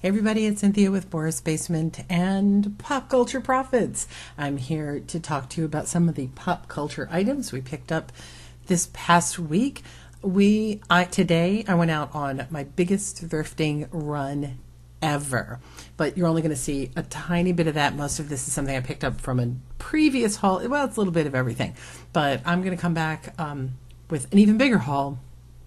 Hey everybody, it's Cynthia with Boris Basement and Pop Culture Profits. I'm here to talk to you about some of the pop culture items we picked up this past week. Today I went out on my biggest thrifting run ever, but you're only going to see a tiny bit of that. Most of this is something I picked up from a previous haul. Well, it's a little bit of everything, but I'm going to come back with an even bigger haul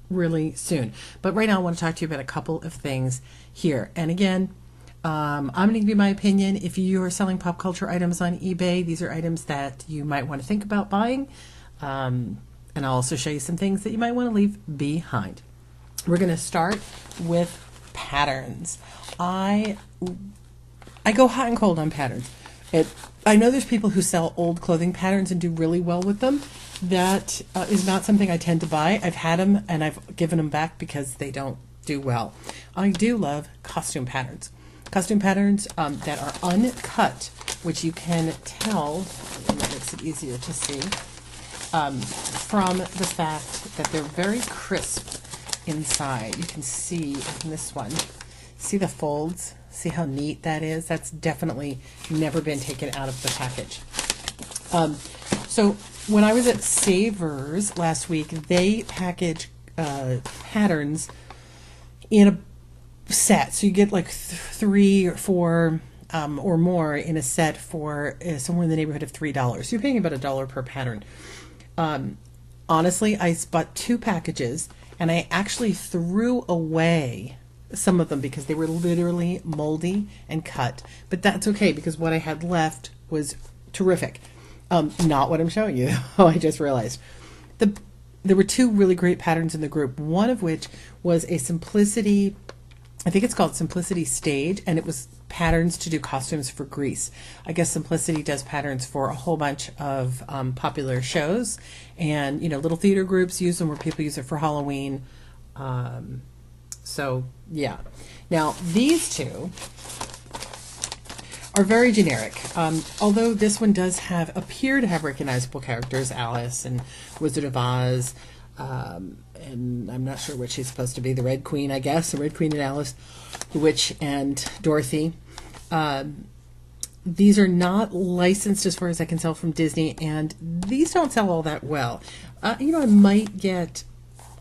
really soon. But right now I want to talk to you about a couple of things here. And again, I'm going to give you my opinion. If you are selling pop culture items on eBay, these are items that you might want to think about buying. And I'll also show you some things that you might want to leave behind. We're going to start with patterns. I go hot and cold on patterns. I know there's people who sell old clothing patterns and do really well with them. That is not something I tend to buy. I've had them and I've given them back because they don't do well. I do love costume patterns. Costume patterns that are uncut, which you can tell, and that makes it easier to see, from the fact that they're very crisp inside. You can see in this one, see the folds? See how neat that is? That's definitely never been taken out of the package. So when I was at Savers last week, they package patterns in a set. So you get like 3 or 4 or more in a set for somewhere in the neighborhood of $3. You're paying about $1 per pattern. Honestly, I bought 2 packages and I actually threw away some of them because they were literally moldy and cut. But that's okay because what I had left was terrific. Not what I'm showing you. Oh, I just realized. There were 2 really great patterns in the group, one of which was a Simplicity, I think it's called Simplicity Stage, and it was patterns to do costumes for Grease. I guess Simplicity does patterns for a whole bunch of popular shows, and little theater groups use them, where people use it for Halloween. So yeah. Now these 2 are very generic. Although this one does appear to have recognizable characters, Alice and Wizard of Oz, and I'm not sure what she's supposed to be, the Red Queen, I guess, the Red Queen and Alice, the Witch and Dorothy. These are not licensed as far as I can tell from Disney, and these don't sell all that well. I might get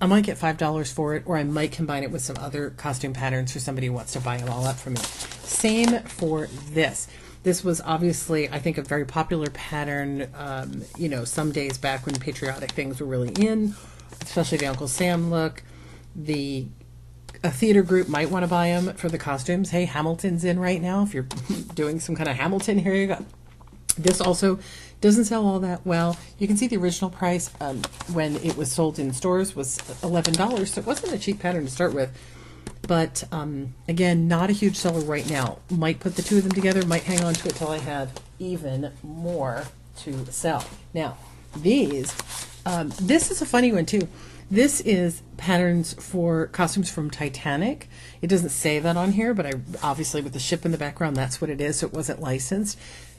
$5 for it, or I might combine it with some other costume patterns for somebody who wants to buy them all up for me. Same for this. This was obviously, I think, a very popular pattern, some days back when patriotic things were really in, especially the Uncle Sam look. A theater group might want to buy them for the costumes. Hey, Hamilton's in right now. If you're doing some kind of Hamilton, here you go. This also doesn't sell all that well. You can see the original price when it was sold in stores was $11, so it wasn't a cheap pattern to start with. But again, not a huge seller right now. Might put the 2 of them together, might hang on to it till I have even more to sell. Now, this is a funny one too. This is patterns for costumes from Titanic. It doesn't say that on here, but obviously with the ship in the background, that's what it is, so it wasn't licensed.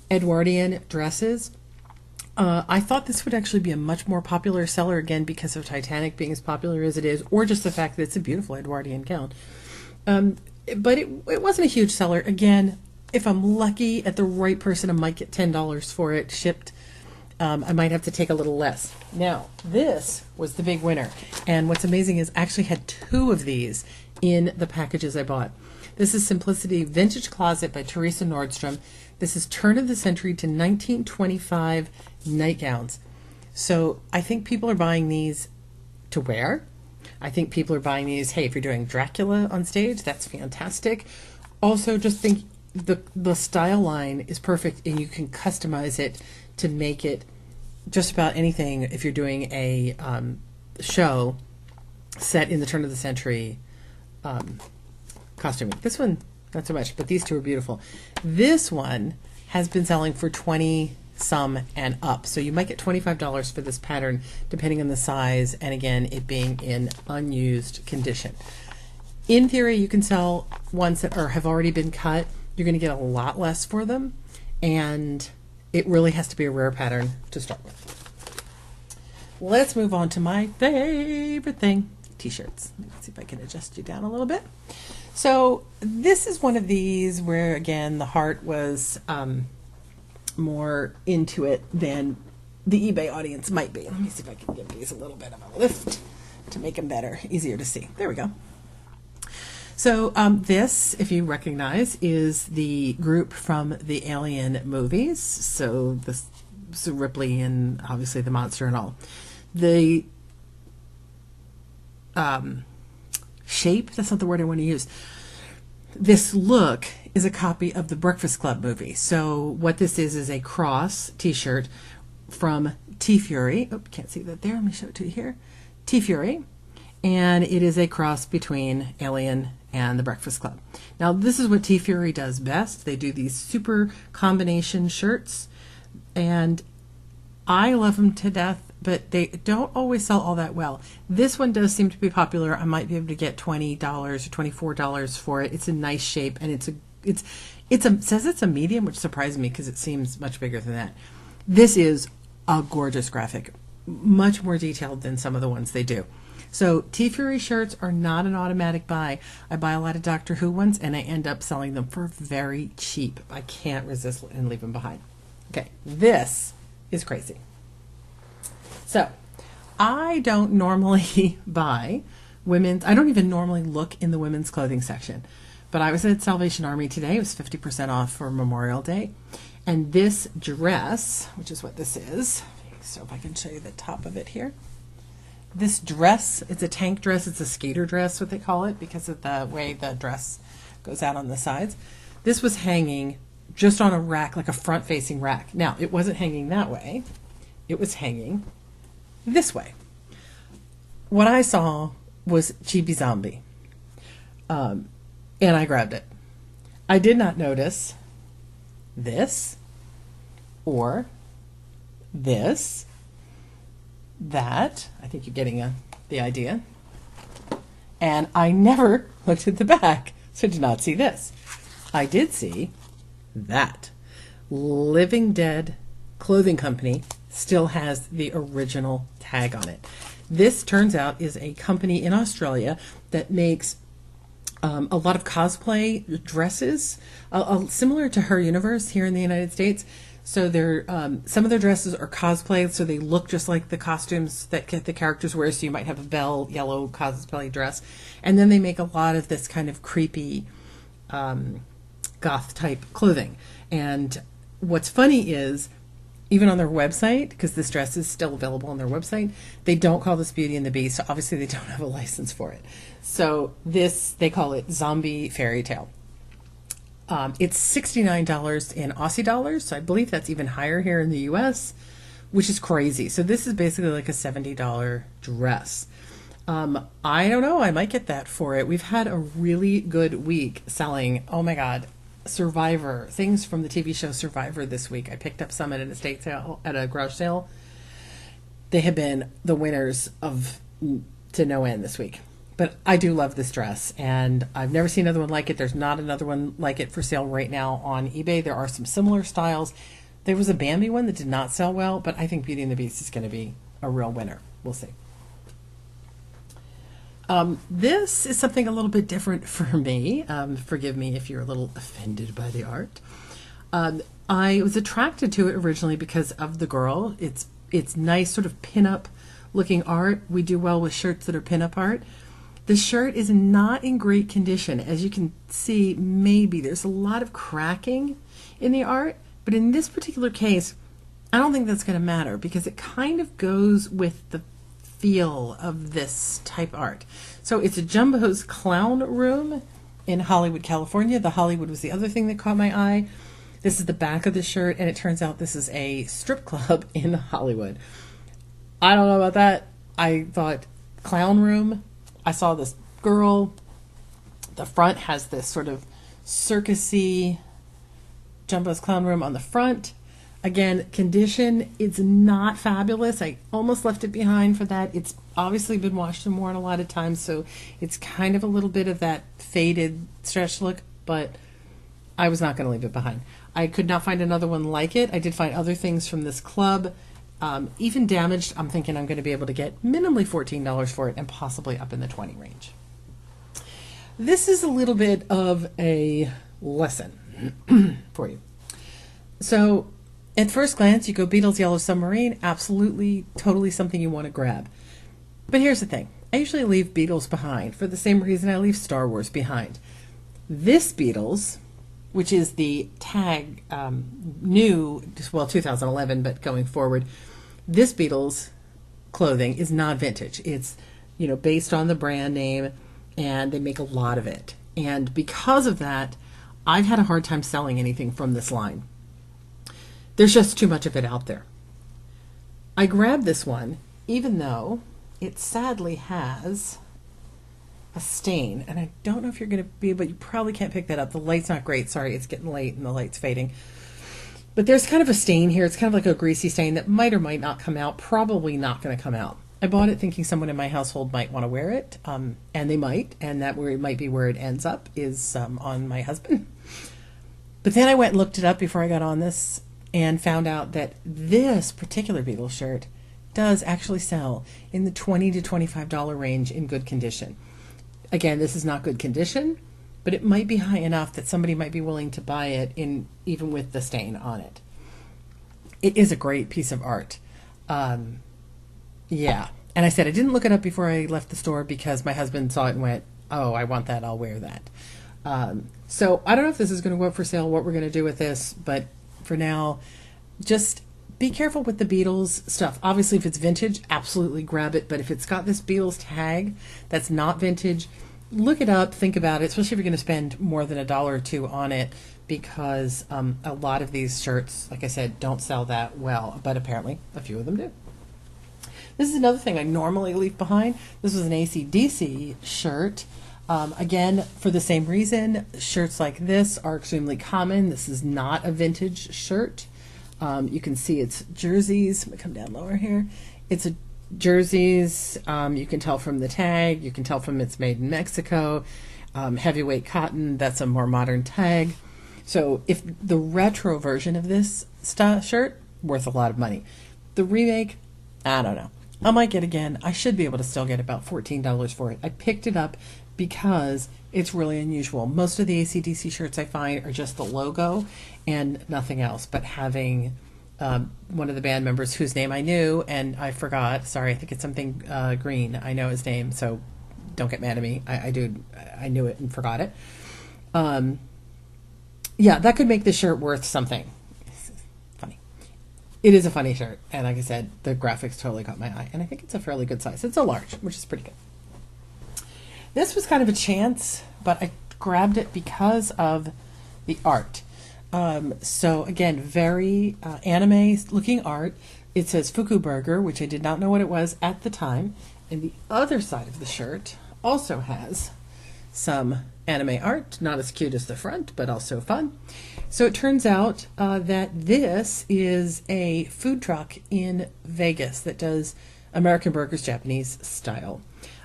Edwardian dresses. I thought this would actually be a much more popular seller, again, because of Titanic being as popular as it is, or just the fact that it's a beautiful Edwardian gown. But it wasn't a huge seller. Again, if I'm lucky at the right person, I might get $10 for it shipped. I might have to take a little less. Now, this was the big winner. And what's amazing is I actually had 2 of these in the packages I bought. This is Simplicity Vintage Closet by Teresa Nordstrom. This is turn of the century to 1925 nightgowns. So I think people are buying these to wear. I think people are buying these, hey, if you're doing Dracula on stage, that's fantastic. Also, just think the style line is perfect, and you can customize it to make it just about anything if you're doing a show set in the turn of the century costuming. This one, not so much, but these 2 are beautiful. This one has been selling for 20 some and up, so you might get $25 for this pattern depending on the size, and again, it being in unused condition. In theory, you can sell ones that have already been cut. You're going to get a lot less for them, and it really has to be a rare pattern to start with. Let's move on to my favorite thing, t-shirts. Let's see if I can adjust you down a little bit. So this is one of these where, again, the heart was more into it than the eBay audience might be. Let me see if I can give these a little bit of a lift to make them better, easier to see. There we go. So this, if you recognize, is the group from the Alien movies. So Ripley and obviously the monster and all. The shape, that's not the word I want to use. This look is a copy of the Breakfast Club movie. So what this is a cross t-shirt from Tee Fury. Oh, can't see that there. Let me show it to you here. Tee Fury. And it is a cross between Alien and the Breakfast Club. Now, this is what Tee Fury does best. They do these super combination shirts, and I love them to death, but they don't always sell all that well. This one does seem to be popular. I might be able to get $20 or $24 for it. It's a nice shape, and it says it's a medium, which surprised me because it seems much bigger than that. This is a gorgeous graphic, much more detailed than some of the ones they do. So Tee Fury shirts are not an automatic buy. I buy a lot of Doctor Who ones, and I end up selling them for very cheap. I can't resist and leave them behind. Okay, this is crazy. So I don't normally buy women's, I don't even normally look in the women's clothing section. But I was at Salvation Army today. It was 50% off for Memorial Day. And this dress, which is what this is, so if I can show you the top of it here. This dress, it's a tank dress. It's a skater dress, what they call it, because of the way the dress goes out on the sides. This was hanging just on a rack, like a front-facing rack. Now, it wasn't hanging that way. It was hanging this way. What I saw was Chibi Zombie, and I grabbed it. I did not notice this or this. That, I think you're getting the idea. And I never looked at the back, so I did not see this. I did see that. Living Dead Clothing Company still has the original tag on it. This, turns out, is a company in Australia that makes a lot of cosplay dresses, similar to Her Universe here in the United States. So they're some of their dresses are cosplay, so they look just like the costumes that the characters wear. So you might have a Belle yellow cosplay dress, and then they make a lot of this kind of creepy goth type clothing. And what's funny is, even on their website, because this dress is still available on their website, they don't call this Beauty and the Beast. So obviously they don't have a license for it. So this, they call it Zombie Fairy Tale. It's $69 in Aussie dollars, so I believe that's even higher here in the US, which is crazy. So this is basically like a $70 dress. I don't know, I might get that for it. We've had a really good week selling, oh my God, Survivor, things from the TV show Survivor this week. I picked up some at an estate sale, at a garage sale. They have been the winners of to no end this week. But I do love this dress, and I've never seen another one like it. There's not another one like it for sale right now on eBay. There are some similar styles. There was a Bambi one that did not sell well, but I think Beauty and the Beast is going to be a real winner. We'll see. This is something a little bit different for me. Forgive me if you're a little offended by the art. I was attracted to it originally because of the girl. It's nice, sort of pin-up looking art. We do well with shirts that are pin-up art. The shirt is not in great condition. As you can see, maybe there's a lot of cracking in the art, but in this particular case, I don't think that's going to matter because it kind of goes with the feel of this type art. So it's a Jumbo's Clown Room in Hollywood, California. The Hollywood was the other thing that caught my eye. This is the back of the shirt, and it turns out this is a strip club in Hollywood. I don't know about that. I thought Clown Room. I saw this girl. The front has this sort of circusy Jumbo's Clown Room on the front. Again, condition, it's not fabulous. I almost left it behind for that. It's obviously been washed and worn a lot of times, so it's kind of a little bit of that faded stretch look, but I was not going to leave it behind. I could not find another one like it. I did find other things from this club. Even damaged, I'm thinking I'm going to be able to get minimally $14 for it and possibly up in the 20 range. This is a little bit of a lesson for you. So at first glance, you go Beatles Yellow Submarine, absolutely, totally something you want to grab. But here's the thing. I usually leave Beatles behind for the same reason I leave Star Wars behind. This Beatles, which is the tag new, well, 2011, but going forward, this Beatles clothing is not vintage. It's, based on the brand name, and they make a lot of it. And because of that, I've had a hard time selling anything from this line. There's just too much of it out there. I grabbed this one, even though it sadly has a stain. And I don't know if you're going to be, but you probably can't pick that up. The light's not great. Sorry, it's getting late and the light's fading. But there's kind of a stain here. It's kind of like a greasy stain that might or might not come out. Probably not going to come out. I bought it thinking someone in my household might want to wear it, and they might, and that might be where it ends up is on my husband. But then I went and looked it up before I got on this and found out that this particular Beatles shirt does actually sell in the $20 to $25 range in good condition. Again, this is not good condition, but it might be high enough that somebody might be willing to buy it even with the stain on it. It is a great piece of art. Yeah. And I said I didn't look it up before I left the store because my husband saw it and went, oh, I want that. I'll wear that. So I don't know if this is going to go up for sale, what we're going to do with this. But for now, just be careful with the Beatles stuff. Obviously, if it's vintage, absolutely grab it. But if it's got this Beatles tag that's not vintage, look it up, think about it, especially if you're going to spend more than $1 or $2 on it, because a lot of these shirts, like I said, don't sell that well. But apparently, a few of them do. This is another thing I normally leave behind. This was an AC/DC shirt. Again, for the same reason, shirts like this are extremely common. This is not a vintage shirt. You can see it's jerseys. Let me come down lower here. It's a jerseys. You can tell from the tag. You can tell from it's made in Mexico. Heavyweight cotton. That's a more modern tag. So if the retro version of this shirt, worth a lot of money. The remake, I don't know. I might get again. I should be able to still get about $14 for it. I picked it up because it's really unusual. Most of the AC/DC shirts I find are just the logo and nothing else. But having one of the band members whose name I knew and I forgot. Sorry, I think it's something Green. I know his name, so don't get mad at me. I knew it and forgot it. Yeah, that could make this shirt worth something. It is a funny shirt, and like I said, the graphics totally caught my eye, and I think it's a fairly good size. It's a large, which is pretty good. This was kind of a chance, but I grabbed it because of the art. So again, very anime-looking art. It says Fuku Burger, which I did not know what it was at the time, and the other side of the shirt also has some anime art, not as cute as the front, but also fun. So it turns out that this is a food truck in Vegas that does American burgers Japanese style.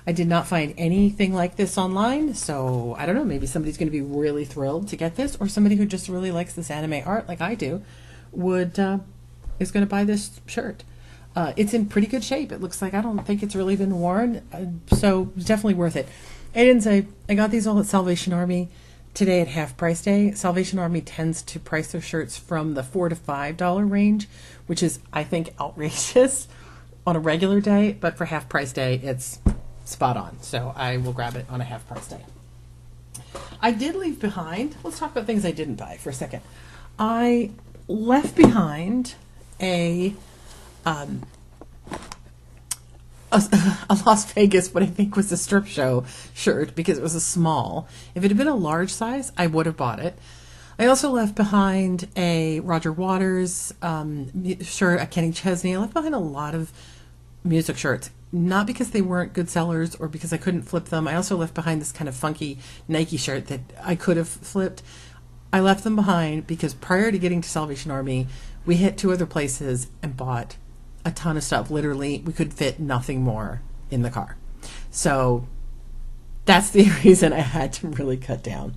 I did not find anything like this online, so I don't know, maybe somebody's going to be really thrilled to get this, or somebody who just really likes this anime art like I do is going to buy this shirt. It's in pretty good shape. It looks like, I don't think it's really been worn, so it's definitely worth it. I didn't say, I got these all at Salvation Army today at half price day. Salvation Army tends to price their shirts from the $4 to $5 range, which is, I think, outrageous on a regular day, but for half price day, it's spot on. So I will grab it on a half price day. I did leave behind, let's talk about things I didn't buy for a second. I left behind a Las Vegas, what I think was a strip show shirt, because it was a small. If it had been a large size, I would have bought it. I also left behind a Roger Waters shirt, a Kenny Chesney. I left behind a lot of music shirts, not because they weren't good sellers or because I couldn't flip them. I also left behind this kind of funky Nike shirt that I could have flipped. I left them behind because prior to getting to Salvation Army, we hit 2 other places and bought a ton of stuff. Literally, we could fit nothing more in the car. So that's the reason I had to really cut down.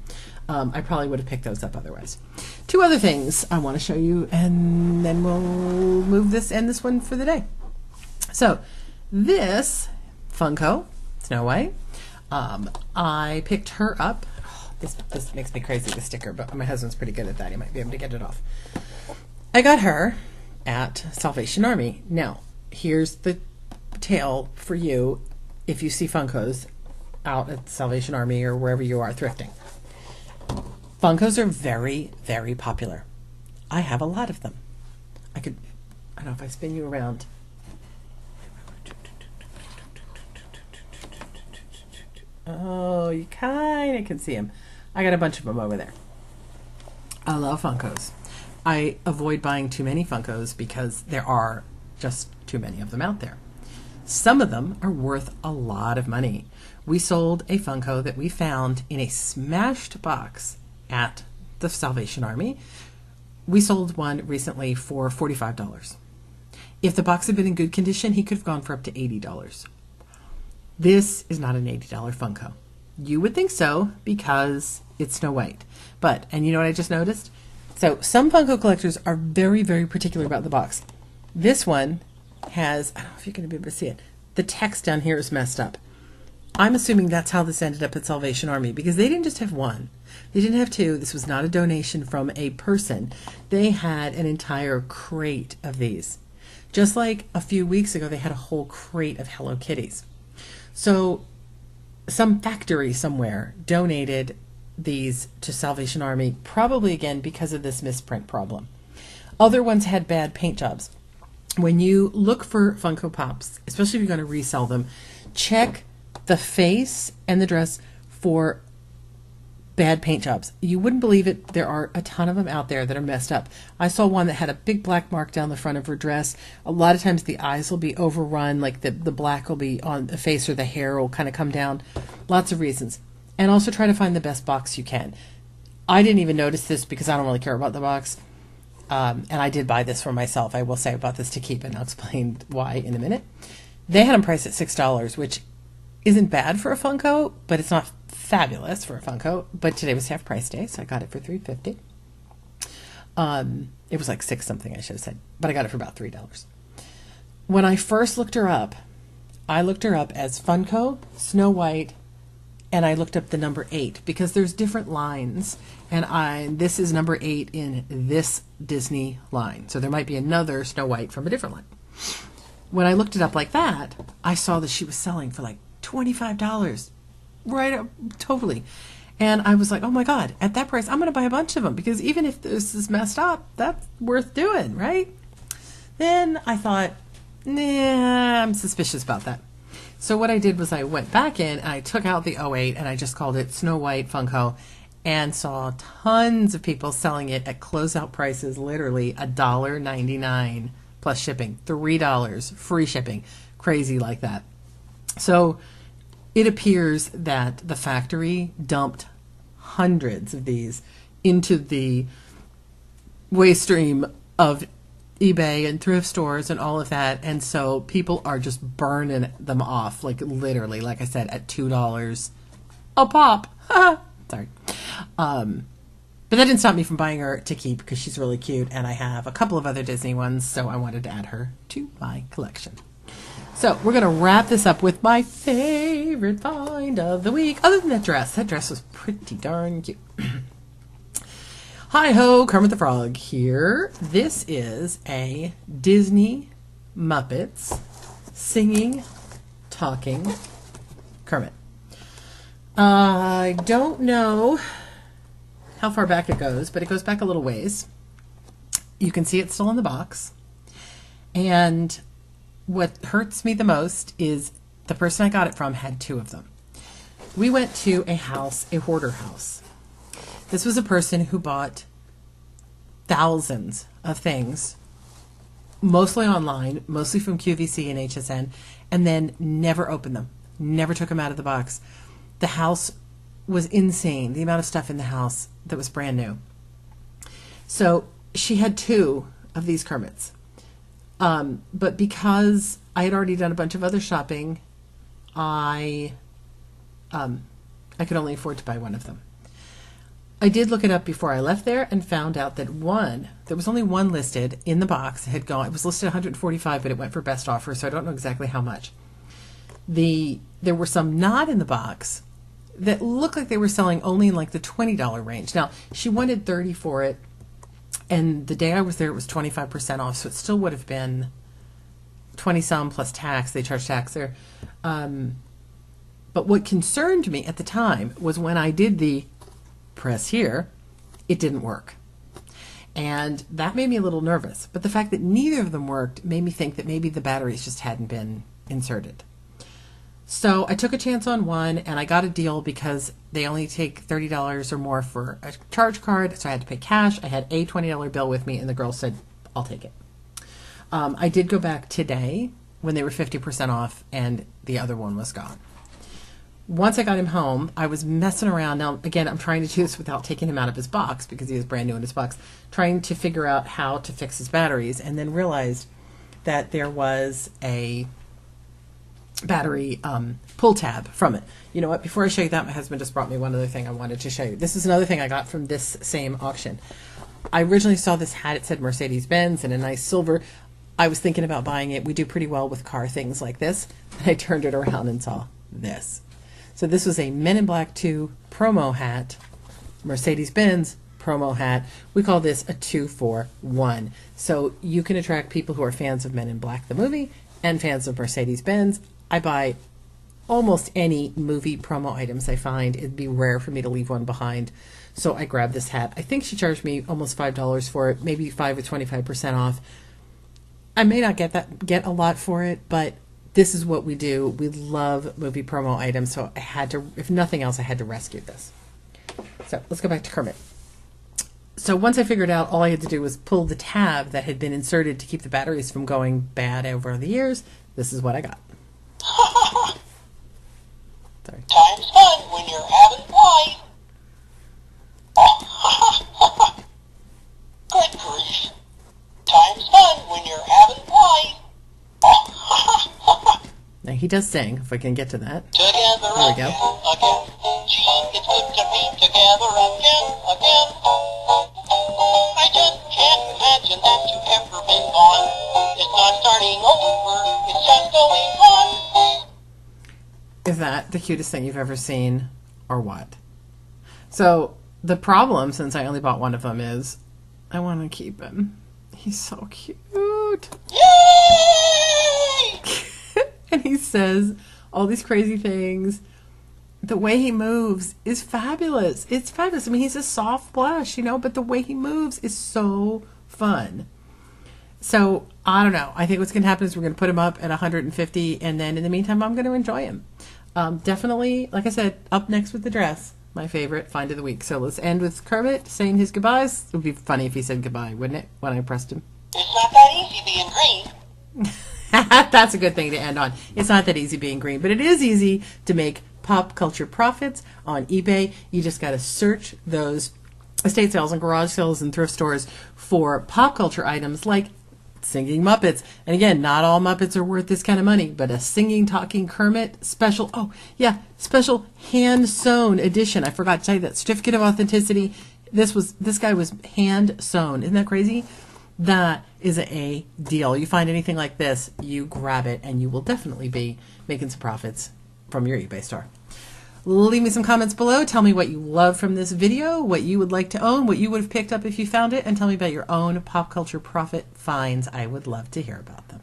I probably would have picked those up otherwise. 2 other things I want to show you, and then we'll end this one for the day. So this Funko Snow White, I picked her up. This makes me crazy, the sticker, but my husband's pretty good at that. He might be able to get it off. I got her at Salvation Army. Now, here's the tale for you if you see Funkos out at Salvation Army or wherever you are thrifting. Funkos are very, very popular. I have a lot of them. I don't know if I spin you around. Oh, you kind of can see them. I got a bunch of them over there. I love Funkos. I avoid buying too many Funkos because there are just too many of them out there. Some of them are worth a lot of money. We sold a Funko that we found in a smashed box at the Salvation Army. We sold one recently for $45. If the box had been in good condition, he could have gone for up to $80. This is not an $80 Funko. You would think so because it's Snow White. But, and you know what I just noticed? So some Funko collectors are very, very particular about the box. This one has, I don't know if you're going to be able to see it, the text down here is messed up. I'm assuming that's how this ended up at Salvation Army because they didn't just have one. They didn't have two. This was not a donation from a person. They had an entire crate of these. Just like a few weeks ago, they had a whole crate of Hello Kitties. So some factory somewhere donated these to Salvation Army, probably again because of this misprint problem. Other ones had bad paint jobs. When you look for Funko Pops, especially if you're going to resell them, check the face and the dress for bad paint jobs. You wouldn't believe it. There are a ton of them out there that are messed up. I saw one that had a big black mark down the front of her dress. A lot of times the eyes will be overrun, like the black will be on the face or the hair will kind of come down. Lots of reasons. And also try to find the best box you can. I didn't even notice this because I don't really care about the box. And I did buy this for myself. I will say I bought this to keep, and I'll explain why in a minute. They had them priced at $6, which isn't bad for a Funko, but it's not fabulous for a Funko. But today was half price day, so I got it for $3.50. It was like $6 something, I should have said, but I got it for about $3. When I first looked her up, I looked her up as Funko, Snow White, and I looked up the number 8 because there's different lines, and this is number 8 in this Disney line. So there might be another Snow White from a different line. When I looked it up like that, I saw that she was selling for like $25. Right up, totally. And I was like, oh my God, at that price, I'm going to buy a bunch of them because even if this is messed up, that's worth doing, right? Then I thought, nah, I'm suspicious about that. So what I did was I went back in and I took out the 08 and I just called it Snow White Funko and saw tons of people selling it at closeout prices, literally $1.99 plus shipping, $3 free shipping, crazy like that. So it appears that the factory dumped hundreds of these into the waste stream of eBay and thrift stores and all of that, and so people are just burning them off, like literally, like I said, at $2 a pop. Sorry. But that didn't stop me from buying her to keep because she's really cute, and I have a couple of other Disney ones, so I wanted to add her to my collection. So we're going to wrap this up with my favorite find of the week, other than that dress. That dress was pretty darn cute. Hi-ho, Kermit the Frog here. This is a Disney Muppets singing, talking Kermit. I don't know how far back it goes, but it goes back a little ways. You can see it's still in the box. And what hurts me the most is the person I got it from had 2 of them. We went to a house, a hoarder house. This was a person who bought thousands of things, mostly online, mostly from QVC and HSN, and then never opened them, never took them out of the box. The house was insane, the amount of stuff in the house that was brand new. So she had 2 of these Kermits. But because I had already done a bunch of other shopping, I could only afford to buy 1 of them. I did look it up before I left there and found out that there was only 1 listed in the box. It was listed $145, but it went for best offer, so I don't know exactly how much. There were some not in the box that looked like they were selling only in like the $20 range. Now, she wanted $30 for it, and the day I was there, it was 25% off, so it still would have been 20 some plus tax. They charge tax there. But what concerned me at the time was when I did the press here, it didn't work. And that made me a little nervous. But the fact that neither of them worked made me think that maybe the batteries just hadn't been inserted. So I took a chance on one, and I got a deal because they only take $30 or more for a charge card, so I had to pay cash. I had a $20 bill with me, and the girl said, I'll take it. I did go back today when they were 50% off, and the other one was gone. Once I got him home, I was messing around. Now, again, I'm trying to do this without taking him out of his box because he was brand new in his box, trying to figure out how to fix his batteries, and then realized that there was a battery pull tab from it. You know what? Before I show you that, my husband just brought me one other thing I wanted to show you. This is another thing I got from this same auction. I originally saw this hat. It said Mercedes-Benz and a nice silver. I was thinking about buying it. We do pretty well with car things like this. And I turned it around and saw this. So this was a Men in Black 2 promo hat, Mercedes-Benz promo hat. We call this a 2-for-1. So you can attract people who are fans of Men in Black, the movie, and fans of Mercedes-Benz. I buy almost any movie promo items I find. It'd be rare for me to leave one behind. So I grabbed this hat. I think she charged me almost $5 for it, maybe 5 or 25% off. I may not get a lot for it, but this is what we do. We love movie promo items, so I had to, if nothing else, I had to rescue this. So let's go back to Kermit. So once I figured out all I had to do was pull the tab that had been inserted to keep the batteries from going bad over the years, this is what I got. Sorry. Time's fun when you're having fun. Good grief. Time's fun when you're having fun. Now he does sing, if I can get to that. Together There we go. again. Gee, it's good to be together again. I just can't imagine that you've ever been gone. It's not starting over, it's just going on. Is that the cutest thing you've ever seen, or what? So the problem, since I only bought one of them, is I want to keep him. He's so cute. Yay! And he says all these crazy things. The way he moves is fabulous. It's fabulous. I mean, he's a soft blush, but the way he moves is so fun. So, I don't know. I think what's going to happen is we're going to put him up at 150, and then in the meantime, I'm going to enjoy him. Definitely, like I said, up next with the dress, my favorite find of the week. So let's end with Kermit saying his goodbyes. It would be funny if he said goodbye, wouldn't it, when I pressed him? It's not that easy being green. That's a good thing to end on. It's not that easy being green, but it is easy to make pop culture profits on eBay. You just got to search those estate sales and garage sales and thrift stores for pop culture items like singing Muppets. And again, not all Muppets are worth this kind of money, but a singing, talking Kermit special, special hand-sewn edition. I forgot to tell you that. Certificate of authenticity. This guy was hand-sewn. Isn't that crazy? That is a deal. You find anything like this, you grab it, and you will definitely be making some profits from your eBay store. Leave me some comments below. Tell me what you love from this video, what you would like to own, what you would have picked up if you found it, and tell me about your own pop culture profit finds. I would love to hear about them.